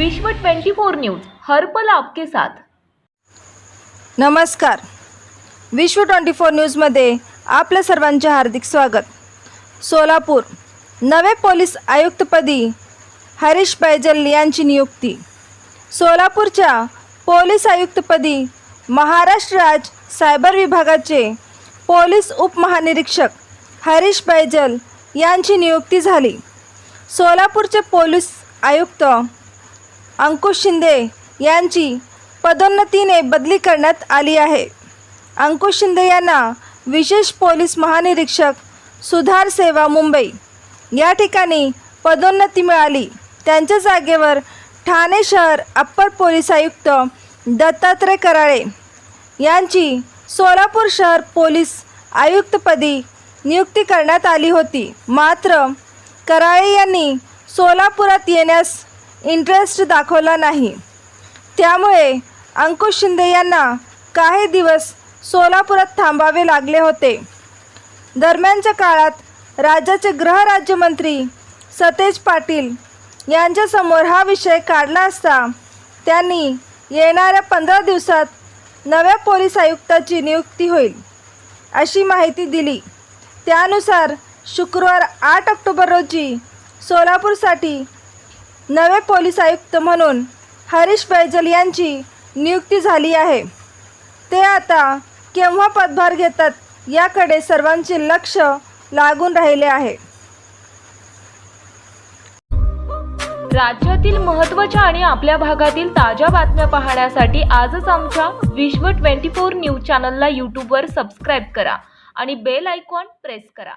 विश्व 24 न्यूज हर पल आपके साथ। नमस्कार, विश्व 24 न्यूजमध्ये आपल्या सर्वांचे हार्दिक स्वागत। सोलापूर नवे पोलीस आयुक्तपदी हरीश बैजल यांची नियुक्ती। सोलापूरच्या पोलीस आयुक्तपदी महाराष्ट्र राज्य सायबर विभागाचे पोलीस उपमहानिरीक्षक हरीश बैजल यांची नियुक्ती झाली। सोलापूरचे पोलीस आयुक्त अंकुश शिंदे यांची पदोन्नतीने बदली करण्यात आली आहे। अंकुश शिंदे यांना विशेष पोलीस महानिरीक्षक सुधार सेवा मुंबई या ठिकाणी पदोन्नती मिळाली। त्यांच्या जागेवर ठाणे शहर अप्पर पोलीस आयुक्त दत्तात्रय कराळे यांची सोलापूर शहर पोलीस आयुक्तपदी नियुक्ती करण्यात आली होती। मात्र कराळे यांनी सोलापुरात येण्यास इंटरेस्ट दाखवला नाही, त्यामुळे अंकुश शिंदे यांना काही दिवस सोलापुरात थांबावे लागले होते। दरम्यानच्या काळात राज्याचे गृहराज्यमंत्री सतेज पाटील यांच्यासमोर हा विषय काढला असता त्यांनी येणाऱ्या 15 दिवसात नव्या पोलीस आयुक्ताची नियुक्ती होईल अशी माहिती दिली। त्यानुसार शुक्रवार 8 ऑक्टोबर रोजी सोलापूरसाठी नवे पोलीस आयुक्त म्हणून हरीश बैजल यांची नियुक्ती झाली आहे। ते आता केव्हा पदभार घेतात याकडे सर्वांचे लक्ष लागून राहिले आहे। राज्यातील महत्त्वाच्या आणि आपल्या भागातील ताज्या बातम्या पाहण्यासाठी आजच आमच्या विश्व 24 न्यूज चॅनलला यूट्यूबवर सबस्क्राईब करा आणि बेल आयकॉन प्रेस करा।